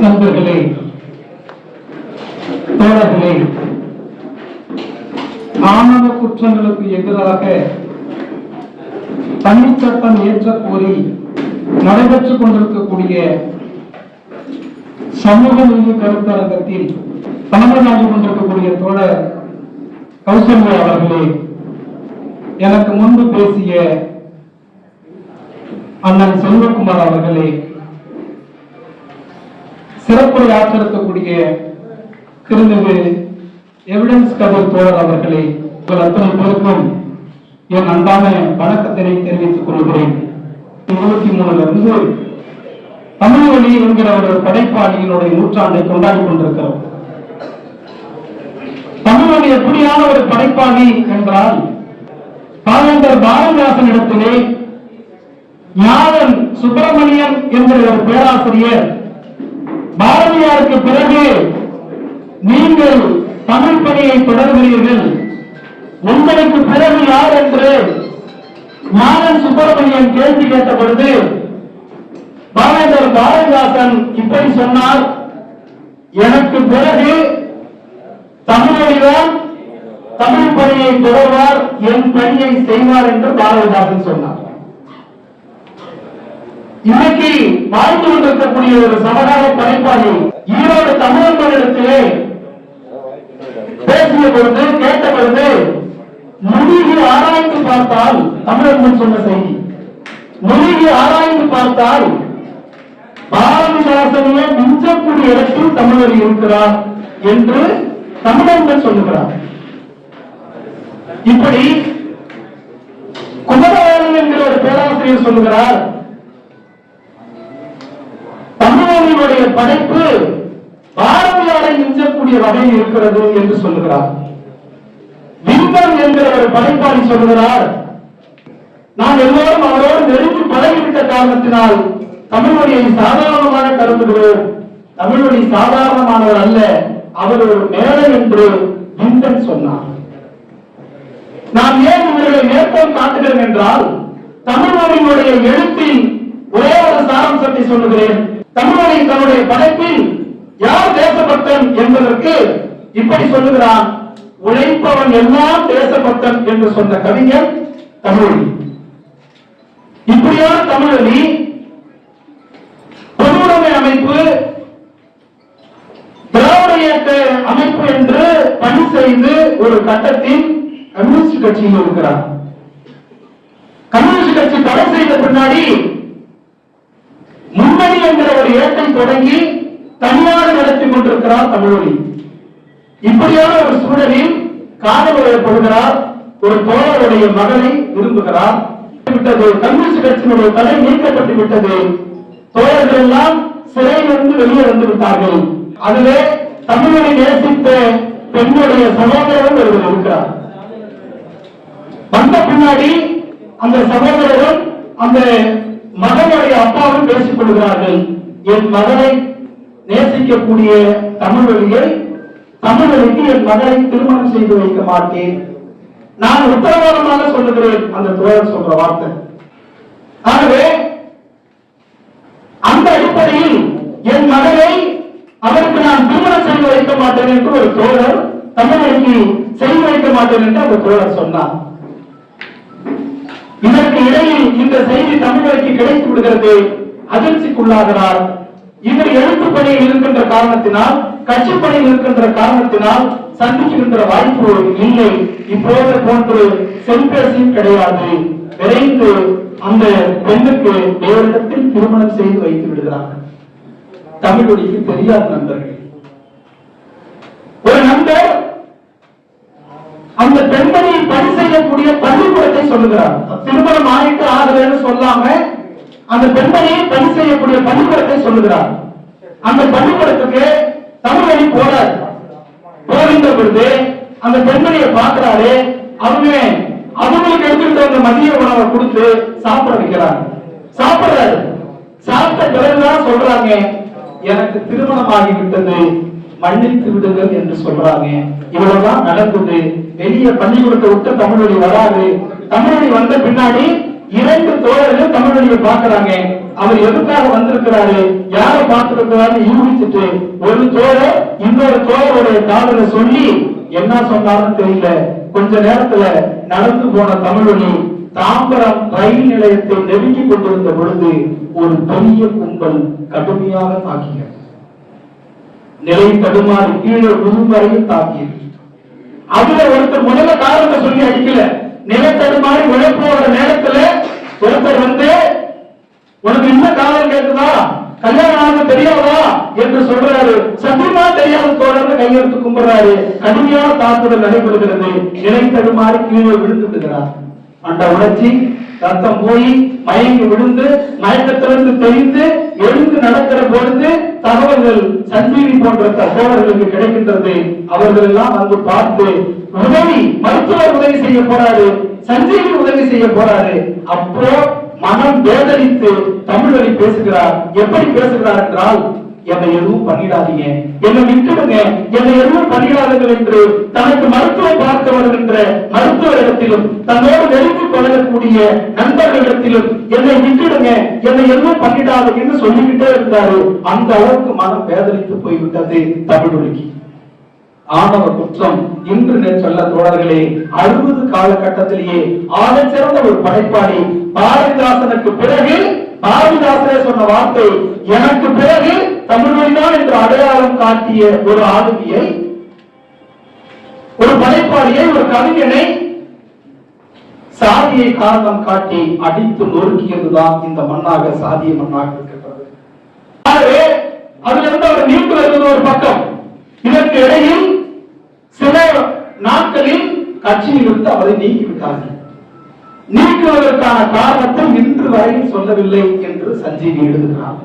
நண்பர்களே, தோழர்களே, ஆணவ குற்றங்களுக்கு எதிராக தனிச்சட்டம் இயற்ற கோரி நடைபெற்றுக் கொண்டிருக்கக்கூடிய சமூக நீதி கருத்தரங்கத்தில் தலைமையாகி கொண்டிருக்கக்கூடிய தோழர் கௌசல்யா அவர்களே, எனக்கு முன்பு பேசிய அண்ணன் செல்வகுமார் அவர்களே, சிறப்புரை ஆற்றிருக்கக்கூடிய திருமிகு எவிடன்ஸ் கபர் தோழர் அவர்களே, உங்கள் அத்தனை பேருக்கும் என் அன்பான வணக்கத்தினை தெரிவித்துக் கொள்கிறேன். 23 தமிழ் வழி என்கிற ஒரு படைப்பாளியினுடைய நூற்றாண்டை கொண்டாடி கொண்டிருக்கிறோம். தமிழ் வழி எப்படியான ஒரு படைப்பாளி என்றால், பாவேந்தர் பாரதிதாசன் இடத்திலே ஞானன் சுப்பிரமணியன் என்கிற ஒரு பேராசிரியர் பாரதியாருக்கு பிறகு நீங்கள் தமிழ் பணியை தொடர்கிறீர்கள், உங்களுக்கு பிறகு யார் என்று ஞானன் சுப்பிரமணியன் கேள்வி கேட்ட பொழுது பாவேந்தர் பாரதிதாசன் இப்படி சொன்னார், எனக்கு பிறகு தமிழொழிதான் தமிழ் பணியை தொடர்வார், என் பணியை செய்வார் என்று பாரதிதாசன் சொன்னார். இன்னைக்கு வாழ்ந்து கொண்டிருக்கக்கூடிய ஒரு சமகால படைப்பாளி ஈரோடு தமிழர்களிடத்திலே பேசிய பொழுது கேட்ட பொழுது மொழியை ஆராய்ந்து பார்த்தால், தமிழர்கள் சொன்ன செய்தி, மொழியை ஆராய்ந்து பார்த்தால் பாரதிதாசனையே மிஞ்சக்கூடிய இடத்தில் தமிழர் இருக்கிறார் என்று தமிழர்கள் சொல்லுகிறார். இப்படி குமரவேலன் என்கிற ஒரு பேராசிரியர் சொல்லுகிறார், தமிழர்களுடைய படைப்பு பாரதியாரை மிஞ்சக்கூடிய வகையில் இருக்கிறது என்று சொல்லுகிறார். விந்தன் என்கிற ஒரு படைப்பாளி சொல்லுகிறார், நாம் எல்லோரும் அவரோடு நெருங்கி பழகிவிட்ட காரணத்தினால் தமிழ் மொழியை சாதாரணமாக கருதுகிறோம். தமிழ் மொழி சாதாரணமானவர் அல்ல, அவர் ஒரு மேலை என்று விந்தன் சொன்னார். நாம் ஏன் இவர்களை மேற்கோள் காட்டுகிறோம் என்றால், தமிழ் மொழியினுடைய எழுத்தில் ஒரே ஒரு சாராம்சத்தை சொல்லுகிறேன். தமிழ் மொழி தன்னுடைய படைப்பில் யார் தேசபக்தன் என்பதற்கு இப்படி சொல்லுகிறான், உழைப்பவன் எல்லாம் தேசபக்தன் என்று சொன்ன கவிஞர் தமிழொலி. இப்படியான தமிழொலி பொதுவுடைமை அமைப்பு, திராவிட இயக்க அமைப்பு என்று பணி செய்து ஒரு கட்டத்தில் கம்யூனிஸ்ட் கட்சியில் இருக்கிறார். கம்யூனிஸ்ட் கட்சி தடை செய்த பின்னாடி முன்னணி என்கிற ஒரு இயக்கத்தை தொடங்கி தனியாக நடத்தி கொண்டிருக்கிறார் தமிழொலி. இப்படியான ஒரு சூழலில் காதல் வயப்படுகிறார், ஒரு தோழருடைய மகனை விரும்புகிறார். கம்யூனிஸ்ட் கட்சியினுடைய தடை நீக்கப்பட்டு விட்டது, தோழர்கள் எல்லாம் சிறையிலிருந்து வெளியே வந்து விட்டார்கள். அதிலே தமிழை நேசித்த பெண்ணுடைய சகோதரரும் ஒருவர் இருக்கிறார். வந்த பின்னாடி அந்த சகோதரரும் அந்த மகனுடைய அப்பாவும் பேசிக் கொள்கிறார்கள், என் மகனை நேசிக்கக்கூடிய தமிழொலியை, தமிழொலிக்கு என் மகனை திருமணம் செய்து வைக்க மாட்டேன், நான் உத்தரவாதமாக சொல்லுகிறேன். அந்த தோழர் சொல்ற வார்த்தை. ஆகவே அந்த அடிப்படையில் என் மகனை அவருக்கு நான் திருமணம் செய்து வைக்க மாட்டேன் என்று ஒரு தோழர், தமிழொலிக்கு செய்து வைக்க மாட்டேன் என்று அந்த தோழர் சொன்னார். இதற்கு இடையில் இந்த செய்தி தமிழருக்கு கிடைத்து விடுகிறது, அதிர்ச்சிக்குள்ளாகிறார். இவர் எழுத்து பணியில் இருக்கின்ற காரணத்தினால், கட்சி பணியில் இருக்கின்ற காரணத்தினால் சந்திக்கின்ற வாய்ப்பு இல்லை. இப்போது போன்று செல்பேசியும் கிடையாது. விரைந்து அந்த பெண்ணுக்கு வேறிடத்தில் திருமணம் செய்து வைத்து விடுகிறார்கள். தமிழொலிக்கு தெரியாத நண்பர்கள், ஒரு நண்பர் அந்த பெண்மணி பணி செய்யக்கூடிய பள்ளிக்கூடத்தை சொல்லுகிறார். திருமணம் ஆயிட்டு ஆகலன்னு சொல்லாம அந்த பெண்மணி பணி செய்யக்கூடிய பள்ளிக்கூடத்தை சொல்லுகிறார். அந்த பள்ளிக்கூடத்துக்கு தமிழொலி போறாரு. போகின்ற பொழுது அந்த பெண்மணியை பார்க்கிறாரு. அவங்களுக்கு எடுத்துக்கிட்டு வந்த மதிய உணவை கொடுத்து சாப்பிட வைக்கிறாங்க. சாப்பிடுறாரு. சாப்பிட்ட பிறகுதான் சொல்றாங்க, எனக்கு திருமணம் ஆகிவிட்டது, மன்னித்து விடுங்கள் என்று சொல்றாங்க. இவ்வளவுதான் நடக்குது. வெளியே பள்ளிக்கூடத்தை விட்டு தமிழொலி வராது. தமிழொலி வந்த பின்னாடி 2 தோழர்கள் தமிழொலியை பார்க்கிறாங்க. அவர் எதுக்காக வந்திருக்கிறாரு, யாரை பார்த்திருக்கிறாரு யூகிச்சுட்டு ஒரு தோழர் இன்னொரு தோழருடைய காதல சொல்லி என்ன சொன்னாலும் தெரியல. கொஞ்ச நேரத்துல நடந்து போன தமிழொலி தாம்பரம் ரயில் நிலையத்தை நெருங்கி கொண்டிருந்த பொழுது ஒரு பெரிய கும்பல் கடுமையாக தாக்கியது. நிலை தடுமாறி கீழே விழும் வரையில் தாக்கியது. அதுல ஒருத்தர் முதல்ல காரணத்தை சொல்லி அடிக்கல, நிலை தடுமாறி விழப்போற நேரத்துல ஒருத்தர் வந்து உனக்கு என்ன காரணம் கேட்குதா, கல்யாணம் ஆனது தெரியாதா என்று சொல்றாரு. சத்தியமா தெரியாத தோழர்ந்து கையெழுத்து கும்பிடுறாரு. கடுமையான தாக்குதல் நடைபெறுகிறது. நிலை தடுமாறி கீழே விழுந்து விடுகிறார். அந்த உணர்ச்சி ரத்தம் போய் மயங்கி விழுந்து மயக்கத்திலிருந்து தெரிந்து எழுந்து நடக்கிற பொழுது தகவல்கள் சஞ்சீவி போன்ற தோழர்களுக்கு கிடைக்கின்றது. அவர்கள் எல்லாம் வந்து பார்த்து உதவி, மருத்துவர் உதவி செய்ய போறாரு, சஞ்சீவி உதவி செய்ய போறாரு. அப்போ மனம் வேதனித்து தமிழொலி பேசுகிறார். எப்படி பேசுகிறார் என்றால், என்னை எதுவும் பண்ணிடாதீங்க, என்னை விட்டுடுங்க, என்னை எதுவும் பண்ணிடாதீர்கள் என்று தனக்கு மருத்துவம் பார்க்க வருகின்ற மருத்துவரிடத்திலும் தன்னோடு நெருங்கி பழகக்கூடிய நண்பர்களிடத்திலும் என்னை விட்டுடுங்க, என்னை எதுவும் பண்ணிடாதீங்க என்று சொல்லிக்கிட்டே இருந்தாரு. அந்த அளவுக்கு மனம் வேதனித்து போய்விட்டது தமிழொலிக்கு. ஆணவ குற்றம் இன்று சொல்ல தோழர்களே, 60 காலகட்டத்திலேயே ஆகச்சிறந்த ஒரு படைப்பாளி பாரதிதாசனுக்கு பிறகு, பாரதிதாசனே சொன்ன வார்த்தை, எனக்கு பிறகு தமிழ்மொழிதான் என்று அடையாளம் காட்டிய ஒரு ஆளுமையை, ஒரு படைப்பாளியை, ஒரு கவிஞனை சாதியை காரணம் காட்டி அடித்து நொறுக்கியதுதான் இந்த மண்ணாக, சாதிய மண்ணாக இருக்கின்றது. ஆகவே அதிலிருந்து அவர் நீண்டு வருவது ஒரு பக்கம். இதற்கு இடையில் சில நாட்களில் கட்சியிலிருந்து அவரை நீக்கிவிட்டார்கள். நீக்குவதற்கான காரணத்தை இன்று வரையில் சொல்லவில்லை என்று சஞ்சீவி எழுதுகிறார்.